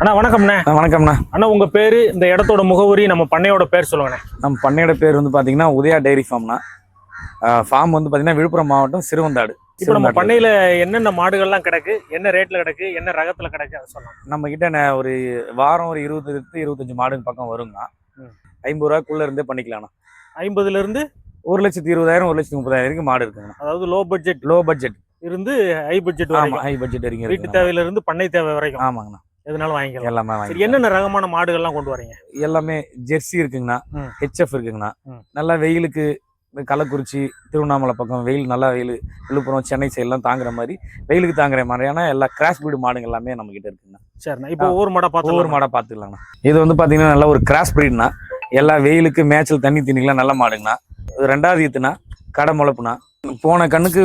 அண்ணா வணக்கம்ண்ணே. வணக்கம்ண்ணா. அண்ணா உங்க பேரு, இந்த இடத்தோட முகவரி, நம்ம பண்ணையோட பேர் சொல்லுங்கண்ணே. நம்ம பண்ணையோட பேர் வந்து பாத்தீங்கன்னா உதயா டைரி ஃபார்ம்னா. ஃபார்ம் வந்து பாத்தீங்கன்னா விழுப்புரம் மாவட்டம் சிறுவந்தாடு. இப்போ நம்ம பண்ணையில என்னென்ன மாடுகள்லாம் கிடக்கு, என்ன ரேட்ல கிடக்கு, என்ன ரகத்துல கிடக்கு அதை சொல்லலாம். நம்ம கிட்ட ஒரு வாரம் ஒரு 20-25 மாடுன்னு பக்கம் வருங்கண்ணா. 50 ரூபாய்க்குள்ள இருந்தே பண்ணிக்கலாம்ண்ணா. 50ல இருந்து 1,20,000 1,30,000 வரைக்கும் மாடு இருக்குங்கண்ணா. அதாவது லோ பட்ஜெட் இருந்து ஹை பட்ஜெட் ஆமா ஹை பட்ஜெட் வரைக்கும் வீட்டு தேவையில இருந்து பண்ணை தேவை வரைக்கும். ஆமாங்கண்ணா. எதனாலும் வாங்கிக்கலாம். எல்லாமே சரி, என்னென்ன ரகமான மாடுகள்லாம் கொண்டு வரீங்க? எல்லாமே ஜெர்சி இருக்குங்கண்ணா, ஹெச்எஃப் இருக்குங்கண்ணா. நல்லா வெயிலுக்கு கள்ளக்குறிச்சி திருவண்ணாமலை பக்கம் வெயில், நல்லா வெயில், விழுப்புரம் சென்னை சைட்லாம் தாங்குற மாதிரி வெயிலுக்கு தாங்குற மாதிரியான எல்லா கிராஸ் பிரீடு மாடுங்க எல்லாமே நம்ம கிட்ட இருக்குங்கண்ணா. சரிண்ணா, இப்போ ஒவ்வொரு மாடா பார்த்துக்கலாங்கண்ணா. இது வந்து பார்த்தீங்கன்னா நல்ல ஒரு கிராஸ் பிரீட்னா, எல்லா வெயிலுக்கு மேய்ச்சல் தண்ணி திணிக்கலாம் நல்ல மாடுங்கண்ணா. ரெண்டாவது ஈத்துனா கடை முளைப்புனா, போன கண்ணுக்கு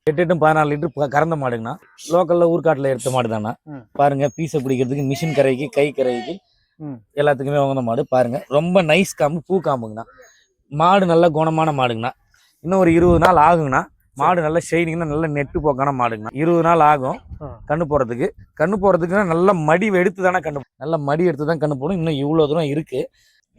8-14 லிட்டர் கறந்த மாடுங்கண்ணா. லோக்கல்ல ஊர்காட்டில் எடுத்த மாடு தானே. பாருங்க, பீசை பிடிக்கிறதுக்கு மிஷின் கரைக்கு கை கரைக்கு எல்லாத்துக்குமே உகந்த மாடு. பாருங்க, ரொம்ப நைஸ் காம்பு, பூ காம்புங்கண்ணா. மாடு நல்ல குணமான மாடுங்கண்ணா. இன்னும் ஒரு 20 நாள் ஆகுங்கண்ணா. மாடு நல்ல ஷைனிங்னா நல்ல நெட்டு போக்கான மாடுங்கண்ணா. 20 நாள் ஆகும் கண்ணு போறதுக்குன்னா நல்ல மடி எடுத்து தானே நல்ல மடி எடுத்து தான் கண்ணு போடும். இன்னும் இவ்வளோ தூரம் இருக்கு.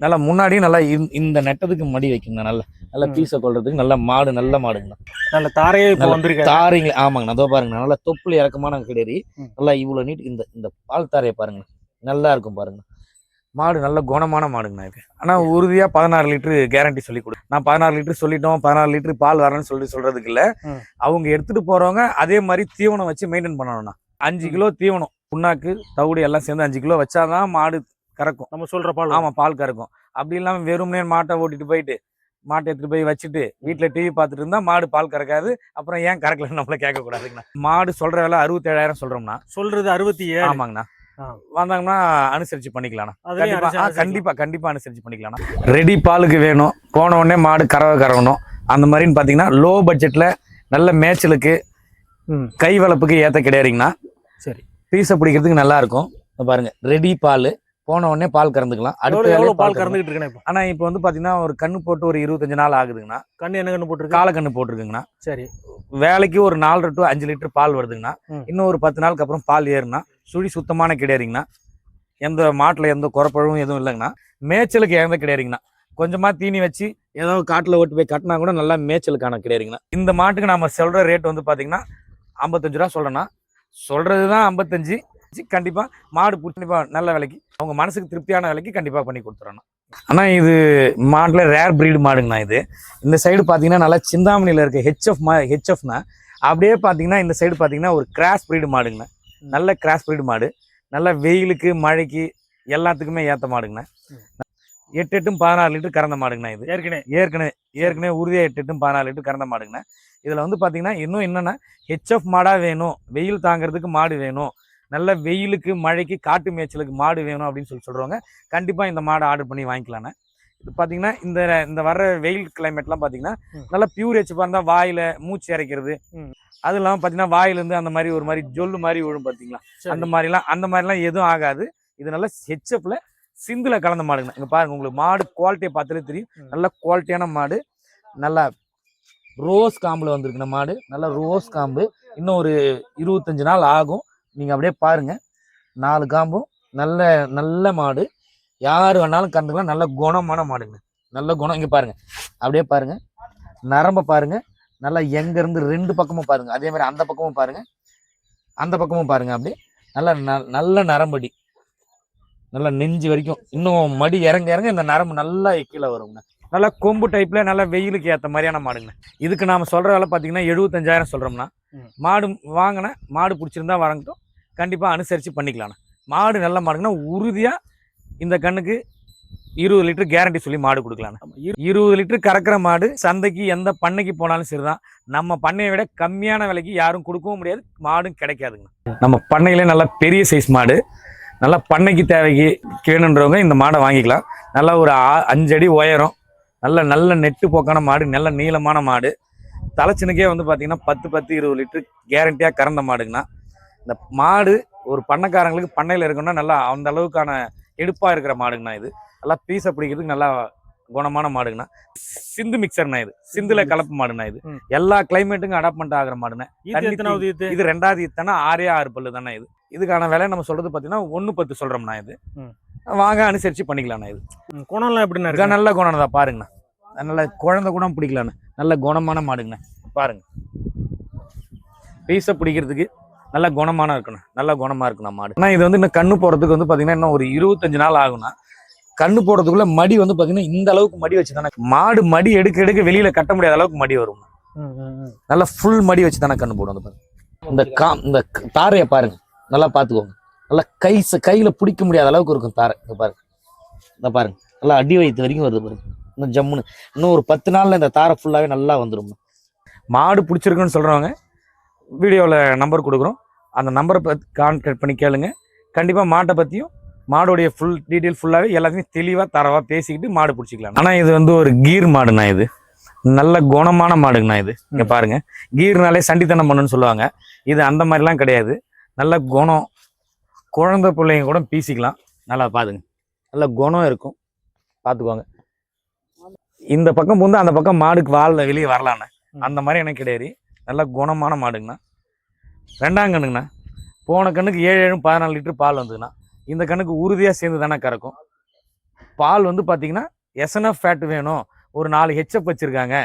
நல்லா முன்னாடியும் நல்லா இந்த நெட்டதுக்கு மடி வைக்கணும். நல்ல பீசை கொள்றதுக்கு நல்ல மாடு, நல்ல மாடுங்கண்ணா. நல்ல தாரையே வந்திருக்கு. தாரைங்களே ஆமாங்கண்ணா. அதோ பாருங்கண்ணா, நல்லா தொப்புல இறக்கமான கிடையாது. நல்லா இவ்வளோ நீட். இந்த பால் தாரையை பாருங்க, நல்லா இருக்கும் பாருங்க. மாடு நல்ல குணமான மாடுங்கண்ணா இருக்கு. ஆனா உறுதியா 16 லிட்டரு கேரண்டி சொல்லி கொடு. நான் 16 லிட்டர் சொல்லிட்டோம், 16 லிட்டர் பால் வரணும்னு சொல்றதுக்கு இல்ல. அவங்க எடுத்துட்டு போறவங்க அதே மாதிரி தீவனம் வச்சு மெயின்டைன் பண்ணணும்னா 5 கிலோ தீவனம், புண்ணாக்கு, தவிடு எல்லாம் சேர்ந்து 5 கிலோ வச்சாதான் மாடு கறக்கும். நம்ம சொல்ற பால். ஆமா, பால் கறக்கும். அப்படி இல்லாம வெறும்னே மாட்டை ஓட்டிட்டு போயிட்டு மாட்டை எடுத்துட்டு போய் வச்சுட்டு வீட்டுல டிவி பார்த்துட்டு இருந்தா மாடு பால் கறக்காது. அப்புறம் ஏன் கறக்கலன்னு நம்மள கேட்க கூடாதுங்கண்ணா. மாடு சொல்ற விலை 67,000 சொல்றோம்னா, சொல்றது 67. ஆமாங்கண்ணா. வந்தாங்கன்னா அனுசரிச்சு பண்ணிக்கலாம். கண்டிப்பா அனுசரிச்சு பண்ணிக்கலாம். ரெடி பாலுக்கு வேணும், போன உடனே மாடு கறக்கணும். அந்த மாதிரின்னு பாத்தீங்கன்னா லோ பட்ஜெட்ல நல்ல மேய்ச்சலுக்கு கை வளப்புக்கு ஏத்த கிடையாதுங்கண்ணா. சரி, பீசை பிடிக்கிறதுக்கு நல்லா இருக்கும். பாருங்க, ரெடி பால், போன உடனே பால் கறந்துக்கலாம். அடுத்த பால் கறந்துகிட்டு இருக்கேன். ஆனா இப்ப வந்து பாத்தீங்கன்னா ஒரு கண்ணு போட்டு ஒரு 25 நாள் ஆகுதுங்கண்ணா. கண்ணு என்ன கண்ணு போட்டுருக்கு? கால கண்ணு போட்டுருக்குங்கண்ணா. சரி, வேலைக்கு ஒரு 4 to 5 லிட்டர் பால் வருதுங்கண்ணா. இன்னும் ஒரு 10 நாளுக்கு அப்புறம் பால் ஏறுனா சுழி சுத்தமான கிடையாதுங்கண்ணா. எந்த மாட்டுல எந்த குறப்பழவும் எதுவும் இல்லைங்கண்ணா. மேய்ச்சலுக்கு எந்த கிடையாதுங்கண்ணா. கொஞ்சமா தீனி வச்சு ஏதாவது காட்டுல ஓட்டு போய் கட்டினா கூட நல்லா மேய்ச்சலுக்கான கிடையாதுங்கண்ணா. இந்த மாட்டுக்கு நம்ம சொல்ற ரேட் வந்து பாத்தீங்கன்னா 55 ரூபா சொல்றேன்னா, சொல்றதுதான் 55. கண்டிப்பா மாடு கண்டிப்பா நல்ல விலைக்கு, அவங்க மனசுக்கு திருப்தியான விலைக்கு கண்டிப்பா பண்ணி கொடுத்துறோம். ஆனா இது மாட்டுல ரேர் பிரீடு மாடுங்கண்ணா. இது இந்த சைடு பாத்தீங்கன்னா நல்லா சிந்தாமணியில இருக்க ஹெச்எஃப்னா, அப்படியே பாத்தீங்கன்னா இந்த சைடு பாத்தீங்கன்னா ஒரு கிராஸ் பிரீடு மாடுங்கண்ணா. நல்ல கிராஸ் பிரீடு மாடு, நல்ல வெயிலுக்கு மழைக்கு எல்லாத்துக்குமே ஏத்த மாடுங்கண்ணா. 8-14 லிட்டர் கறந்த மாடுங்கண்ணா. இது ஏற்கனவே உறுதியா 8-14 லிட்டர் கறந்த மாடுங்கண்ணா. இதுல வந்து பாத்தீங்கன்னா இன்னும் என்னன்னா, ஹெச்எஃப் மாடா வேணும், வெயில் தாங்கிறதுக்கு மாடு வேணும், நல்ல வெயிலுக்கு மழைக்கு காட்டு மேய்ச்சலுக்கு மாடு வேணும் அப்படின்னு சொல்றவங்க கண்டிப்பா இந்த மாடை ஆர்டர் பண்ணி வாங்கிக்கலாண்ணே. இது பாத்தீங்கன்னா இந்த வர்ற வெயில் கிளைமேட்லாம் பாத்தீங்கன்னா நல்லா பியூர் ஹெச்எஃப் இருந்தா வாயில மூச்சு இறைக்கிறது, அது இல்லாம பாத்தீங்கன்னா வாயிலிருந்து அந்த மாதிரி ஒரு மாதிரி ஜொல்லு மாதிரி விழும் பாத்தீங்களா, அந்த மாதிரிலாம் எதுவும் ஆகாது. இது நல்ல ஹெச்எஃப்ல சிந்துல கலந்த மாடுங்கண்ணா. இங்க பாருங்க, உங்களுக்கு மாடு குவாலிட்டியை பார்த்தாலே தெரியும். நல்ல குவாலிட்டியான மாடு, நல்லா ரோஸ் காம்புல வந்திருக்குண்ணா மாடு. நல்ல ரோஸ் காம்பு. இன்னும் ஒரு 25 நாள் ஆகும். நீங்க அப்படியே பாருங்க, 4 காம்பும் நல்ல மாடு. யாரு வேணாலும் கண்டுக்கலாம். நல்ல குணமான மாடுங்க, நல்ல குணம். இங்க பாருங்க, அப்படியே பாருங்க, நரம்ப பாருங்க. நல்லா எங்க இருந்து 2 பக்கமும் பாருங்க. அதே மாதிரி அந்த பக்கமும் பாருங்க, அந்த பக்கமும் பாருங்க. அப்படியே நல்ல நரம்படி, நல்லா நெஞ்சு வரைக்கும். இன்னும் மடி இறங்க இந்த நரம்பு நல்லா கீழே வருங்க. நல்லா கொம்பு டைப்ல நல்ல வெயிலுக்கு ஏற்ற மாதிரியான மாடுங்க. இதுக்கு நாம சொல்ற வேலை பாத்தீங்கன்னா 75,000 சொல்றோம்னா, மாடு வாங்கின மாடு பிடிச்சிருந்தா வாங்கட்டும், கண்டிப்பா அனுசரிச்சு பண்ணிக்கலாம். மாடு நல்ல மாடுங்கன்னா உறுதியா இந்த கண்ணுக்கு 20 லிட்டர் கேரண்டி சொல்லி மாடு கொடுக்கலாம். 20 லிட்டர் கறக்கிற மாடு சந்தைக்கு எந்த பண்ணைக்கு போனாலும் சரிதான். நம்ம பண்ணையை விட கம்மியான விலைக்கு யாரும் கொடுக்கவும் முடியாது, மாடும் கிடைக்காதுங்க. நம்ம பண்ணையிலே நல்ல பெரிய சைஸ் மாடு, நல்லா பண்ணைக்கு தேவைக்கு வேணுன்றவங்க இந்த மாடை வாங்கிக்கலாம். நல்லா ஒரு 5 அடி உயரம், நல்ல நெட்டு போக்கான மாடு, நல்ல நீளமான மாடு. தலைச்சினுக்கே வந்து பார்த்தீங்கன்னா 10-20 லிட்டர் கேரண்டியாக கறந்த மாடுங்கண்ணா. இந்த மாடு ஒரு பண்ணைக்காரங்களுக்கு பண்ணையில் இருக்கணும்னா நல்லா அந்த அளவுக்கான எடுப்பாக இருக்கிற மாடுங்கண்ணா. இது நல்லா பீசை பிடிக்கிறதுக்கு நல்லா குணமான மாடுங்கண்ணா. சிந்து மிக்சர்னா, இது சிந்துல கலப்பு மாடுனா. இது எல்லா கிளைமேட்டுக்கும் அடாப்மெண்ட் ஆகிற மாடுண்ணா. இது 2வது ஈத்தனா 6 பல்லு தானே. இதுக்கான விலை நம்ம சொல்றது பார்த்தீங்கன்னா 1.10 சொல்றோம்ண்ணா. இது வாங்க அனுசரிச்சு பண்ணிக்கலாம்ண்ணா. இது குணம்லாம் எப்படின்னா இருக்கா? நல்ல குணம் தான் பாருங்கண்ணா. நல்ல குழந்தை குணம் பிடிக்கலான்னு நல்ல குணமான மாடுங்கண்ணா. பாருங்க, பீஸை பிடிக்கிறதுக்கு நல்ல குணமான இருக்கணும், நல்ல குணமா இருக்கணும் மாடு. ஆனால் இது வந்து இன்னும் கண்ணு போடுறதுக்கு வந்து பார்த்தீங்கன்னா இன்னும் ஒரு 25 நாள் ஆகும்னா. கண்ணு போடுறதுக்குள்ள மடி வந்து பார்த்தீங்கன்னா இந்த அளவுக்கு மடி வச்சு தானே மாடு மடி எடுக்க எடுக்க வெளியில கட்ட முடியாத அளவுக்கு மடி வரும். நல்லா ஃபுல் மடி வச்சு தானே கண்ணு போடும். இந்த இந்த தாரையை பாருங்க, நல்லா பார்த்துக்கோங்க. நல்லா கையில பிடிக்க முடியாத அளவுக்கு இருக்கும் தாரை. இந்த பாருங்க, இந்த பாருங்க, நல்லா அடி வயிற்று வரைக்கும் வருது பாருங்க. இன்னும் ஜம்முன்னு இன்னும் ஒரு 10 நாள்ல இந்த தாரை ஃபுல்லாவே நல்லா வந்துடும். மாடு பிடிச்சிருக்குன்னு சொல்றவங்க வீடியோவில் நம்பர் கொடுக்குறோம், அந்த நம்பரை பற்றி கான்டாக்ட் பண்ணி கேளுங்க. கண்டிப்பாக மாட்டை பற்றியும் மாடோடைய ஃபுல் டீட்டெயில் ஃபுல்லாகவே எல்லாத்தையும் தெளிவாக தரவாக பேசிக்கிட்டு மாடு பிடிச்சிக்கலாம். ஆனால் இது வந்து ஒரு கீர் மாடுண்ணா. இது நல்ல குணமான மாடுங்கண்ணா. இது இங்கே பாருங்க, கீர்னாலே சண்டித்தனம் பண்ணுன்னு சொல்லுவாங்க. இது அந்த மாதிரிலாம் கிடையாது. நல்ல குணம், குழந்தை பிள்ளைங்க கூட பீசிக்கலாம். நல்லா பாருங்க, நல்ல குணம் இருக்கும், பார்த்துக்கோங்க. இந்த பக்கம் வந்து அந்த பக்கம் மாடுக்கு வாலில் வெளியே வரலான்னு அந்த மாதிரி எனக்கு கிடையாது. நல்ல குணமான மாடுங்கண்ணா. 2ஆம் கண்ணுங்கண்ணா. போன கண்ணுக்கு 7-14 லிட்டர் பால் வந்ததுண்ணா. இந்த கண்ணுக்கு உறுதியாக சேர்ந்து தானே கறக்கும். பால் வந்து பார்த்தீங்கன்னா எஸ்என்எஃப் ஃபேட் வேணும், ஒரு 4 ஹெச்எப் வச்சுருக்காங்க,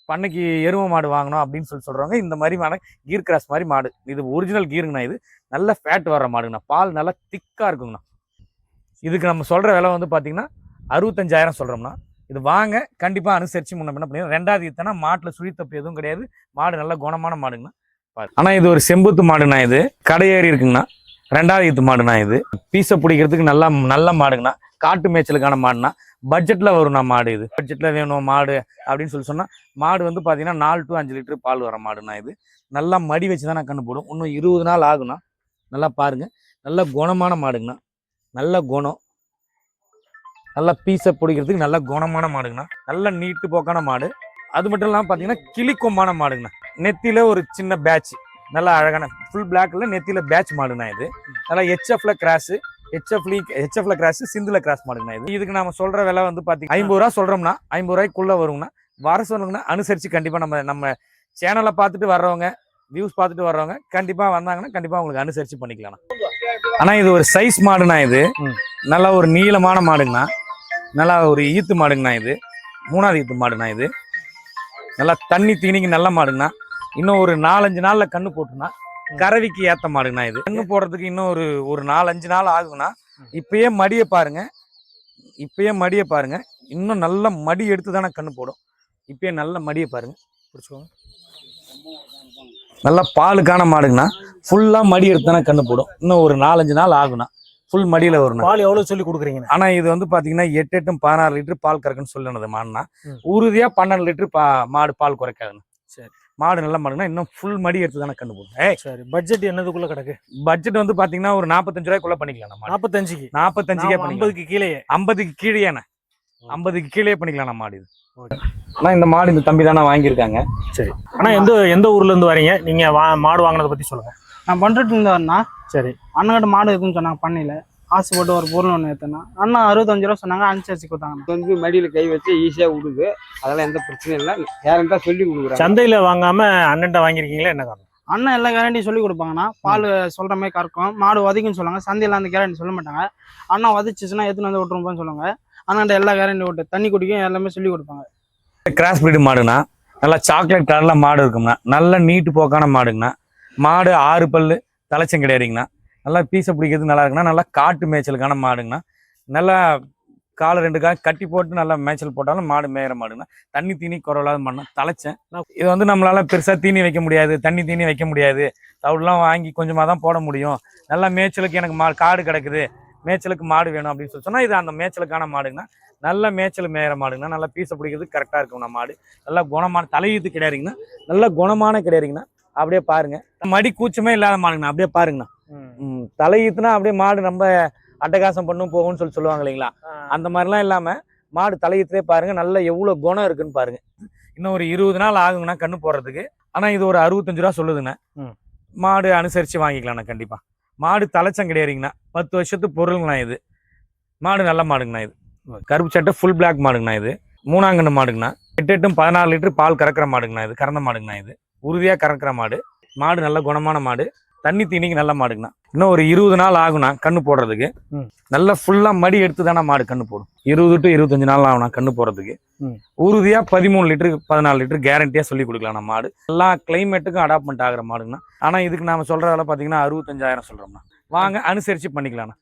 பண்ணைக்கு எருமை மாடு வாங்கணும் அப்படின்னு சொல்கிறவங்க இந்த மாதிரி மாடு கீர் கிராஸ் மாதிரி மாடு. இது ஒரிஜினல் கீருங்கண்ணா. இது நல்ல ஃபேட் வர்ற மாடுங்கண்ணா. பால் நல்லா திக்காக இருக்குங்கண்ணா. இதுக்கு நம்ம சொல்கிற விலை வந்து பார்த்தீங்கன்னா 65,000 சொல்கிறோம்னா. இது வாங்க கண்டிப்பாக அனுசரித்து முன்ன பின்ன பண்ணி. 2வது ஈத்துனா மாட்டில் சுழித்தப்பு எதுவும் கிடையாது. மாடு நல்ல குணமான மாடுங்கண்ணா. ஆனால் இது ஒரு செம்புத்து மாடுண்ணா. இது கடையேறி இருக்குங்கண்ணா. 2வது ஈத்து மாடுண்ணா. இது பீஸை பிடிக்கிறதுக்கு நல்ல மாடுங்கண்ணா. காட்டு மேய்ச்சலுக்கான மாடுனா. பட்ஜெட்டில் வரும்ண்ணா மாடு. இது பட்ஜெட்டில் வேணும் மாடு அப்படின்னு சொன்னால் மாடு வந்து பார்த்தீங்கன்னா 4 to 5 லிட்டர் பால் வர மாடுண்ணா. இது நல்லா மடி வச்சு தான் நான் கண்ணு போடும். இன்னும் 20 நாள் ஆகுண்ணா. நல்லா பாருங்க, நல்ல குணமான மாடுங்கண்ணா. நல்ல குணம், நல்லா பீஸை பிடிக்கிறதுக்கு நல்ல குணமான மாடுங்கண்ணா. நல்ல நீட்டு போக்கான மாடு. அது மட்டும் இல்லாமல் பார்த்தீங்கன்னா கிளிக்கொம்பான மாடுங்கண்ணா. நெத்தியில் ஒரு சின்ன பேட்ச், நல்லா அழகான ஃபுல் பிளாக்ல நெத்தியில் பேட்ச் மாடுங்கண்ணா. இது நல்லா ஹெச்எஃப்ல கிராஸு, ஹெச்எஃப்ல கிராஸ், சிந்துல கிராஸ் மாடுங்கண்ணா. இது இதுக்கு நம்ம சொல்ற விலை வந்து பார்த்தீங்கன்னா 50 ரூபா சொல்றோம்னா 50 ரூபாய்க்குள்ள வருங்கண்ணா. வர சொல்லுங்கன்னா அனுசரித்து கண்டிப்பாக நம்ம சேனலை பார்த்துட்டு வர்றவங்க, வியூஸ் பார்த்துட்டு வர்றவங்க கண்டிப்பாக வந்தாங்கன்னா கண்டிப்பாக உங்களுக்கு அனுசரித்து பண்ணிக்கலாம். ஆனால் இது ஒரு சைஸ் மாடுண்ணா. இது நல்லா ஒரு நீளமான மாடுங்கண்ணா. நல்லா ஒரு ஈத்து மாடுங்கண்ணா. இது 3வது ஈத்து மாடுண்ணா. இது நல்லா தண்ணி தீனிக்கு நல்ல மாடுங்கண்ணா. இன்னும் ஒரு 4-5 நாள்ல கண்ணு போட்டுனா கறவைக்கு ஏத்த மாடுங்கண்ணா. இது கண்ணு போடுறதுக்கு இன்னும் ஒரு 4-5 நாள் ஆகும்னா. இப்பயே மடியை பாருங்க, இன்னும் நல்ல மடி எடுத்து தானே கண்ணு போடும். இப்பயே நல்ல மடியை பாருங்க, பிடிச்சோங்க. நல்லா பாலுக்கான மாடுங்கண்ணா. ஃபுல்லா மடி எடுத்து தானே கண்ணு போடும். இன்னும் ஒரு 4-5 நாள் ஆகும்னா ஃபுல் மடியில வரும். பால் எவ்வளவு சொல்லி கொடுக்குறீங்க? ஆனா இது வந்து பாத்தீங்கன்னா 8-16 லிட்டர் பால் கறக்குன்னு சொல்லணுது மாடுனா. உறுதியா 12 லிட்டர் மாடு பால் குறைக்காதுண்ணா. சரி, மாடு நல்ல மாடுனா இன்னும் ஃபுல் மடி எடுத்து தானே கண்ணு போடும். சரி, பட்ஜெட் என்னதுக்குள்ள கிடக்கு? பட்ஜெட் வந்து பாத்தீங்கன்னா ஒரு 45 ரூபாய்க்குள்ள பண்ணிக்கலாம். 45க்கு 50க்கு கீழேயே 50க்கு கீழேயாண்ணா. 50க்கு கீழே பண்ணிக்கலாம் நம்ம மாடு. இது ஆனா இந்த மாடு இந்த தம்பி தானே வாங்கியிருக்காங்க. சரி, ஆனா எந்த ஊர்ல இருந்து வரீங்க நீங்க? மாடு வாங்கினதை பத்தி சொல்லுங்க. நான் பண்றதுல இருந்து வரேன்னா. சரி, அண்ணங்கிட்ட மாடு இருக்குன்னு சொன்னாங்க. பண்ணையில ஆசைப்பட்டு ஒரு பொருள் ஒன்று ஏற்றினா அண்ணா 65 ரூபா சொன்னாங்க. அனுசரிச்சு கொடுத்தாங்க. வந்து மடியில் கை வச்சு ஈஸியாக விடுது. அதெல்லாம் எந்த பிரச்சனையும் இல்லை. கேரண்டா சொல்லி கொடுக்குறாங்க. சந்தையில வாங்காம அண்ணன்ட்ட வாங்கியிருக்கீங்களா? என்ன காரணம்? அண்ணன் எல்லா கேரண்டியும் சொல்லி கொடுப்பாங்கண்ணா. பால் சொல்ற மாதிரி கறக்கும், மாடு வதிக்குன்னு சொல்லுவாங்க. சந்தையில அந்த கேரண்டி சொல்ல மாட்டாங்க. அண்ணா வதிச்சுன்னா எடுத்துன்னு வந்து விட்டுருப்பான்னு சொல்லுவாங்க. அண்ணாண்ட எல்லா கேரண்டி விட்டு தண்ணி குடிக்கும் எல்லாமே சொல்லி கொடுப்பாங்க. கிராஸ் பிரீடு மாடுனா நல்லா சாக்லேட் கலர்ல மாடு இருக்குங்கண்ணா. நல்ல நீட்டு போக்கான மாடுங்கண்ணா. மாடு 6 பல்லு தலைச்சம் கிடையாதுங்கண்ணா. நல்லா பீஸை பிடிக்கிறது நல்லா இருக்குண்ணா. நல்லா காட்டு மேய்ச்சலுக்கான மாடுங்கண்ணா. நல்லா காலை 2 கால் கட்டி போட்டு நல்லா மேய்ச்சல் போட்டாலும் மாடு மேயிற மாடுங்கண்ணா. தண்ணி தீனி குறவில்லாத மாடுனா. தலைச்சேன் இது வந்து நம்மளால பெருசா தீனி வைக்க முடியாது, தண்ணி தீனி வைக்க முடியாது. தவிடெல்லாம் வாங்கி கொஞ்சமாக தான் போட முடியும். நல்லா மேய்ச்சலுக்கு எனக்கு காடு கிடக்குது, மேய்ச்சலுக்கு மாடு வேணும் அப்படின்னு சொல்லி சொன்னா இது அந்த மேய்ச்சலுக்கான மாடுங்கண்ணா. நல்ல மேய்ச்சல் மேயிற மாடுங்கண்ணா. நல்லா பீஸை பிடிக்கிறது கரெக்டாக இருக்கும்ண்ணா. மாடு நல்லா குணமான தலையீத்து கிடையாதுங்கண்ணா. நல்ல குணமான கிடையாதுங்கண்ணா. அப்படியே பாருங்க, மடி கூச்சமே இல்லாத மாடுங்கண்ணா. அப்படியே பாருங்கண்ணா. தலையீத்துனா அப்படியே மாடு நம்ம அட்டகாசம் பண்ணும் போகும்னு சொல்லுவாங்க இல்லைங்களா? அந்த மாதிரிலாம் இல்லாம மாடு தலையீத்துலேயே பாருங்க, நல்ல எவ்வளவு குணம் இருக்குன்னு பாருங்க. இன்னும் ஒரு 20 நாள் ஆகுங்கண்ணா கண்ணு போடுறதுக்கு. ஆனா இது ஒரு 65 ரூபா சொல்லுதுண்ணா. மாடு அனுசரிச்சு வாங்கிக்கலாம்ண்ணா. கண்டிப்பா மாடு தலைச்சம் கிடையாதுங்கண்ணா. 10 வருஷத்து பொருளுங்கண்ணா. இது மாடு நல்ல மாடுங்கண்ணா. இது கருப்பு சட்டை ஃபுல் பிளாக் மாடுங்கண்ணா. இது 3ஆம் கண்ணு மாடுங்கண்ணா. 8-14 லிட்டர் பால் கறக்கிற மாடுங்கண்ணா. இது கறந்த மாடுங்கண்ணா. இது உறுதியா கறக்கிற மாடு. மாடு நல்ல குணமான மாடு. தண்ணி தீனிக்கு நல்ல மாடுங்கண்ணா. இன்னும் ஒரு 20 நாள் ஆகும்ண்ணா கண்ணு போடுறதுக்கு. ம். நல்லா ஃபுல்லா மடி எடுத்து தானே மாடு கண்ணு போடும். 20 to 25 நாள் ஆகும்ண்ணா கண்ணு போடுறதுக்கு. ம். உறுதியா 13 லிட்டரு 14 லிட்டர் கேரண்டியா சொல்லி கொடுக்கலாம் நம்ம மாடு. எல்லா கிளைமேட்டுக்கும் அடாப்மெண்ட் ஆகிற மாடுங்கண்ணா. ஆனா இதுக்கு நாம சொல்ற விலை பாத்தீங்கன்னா 65,000 சொல்றோம்ண்ணா. வாங்க அனுசரிச்சு பண்ணிக்கலாம்ண்ணா.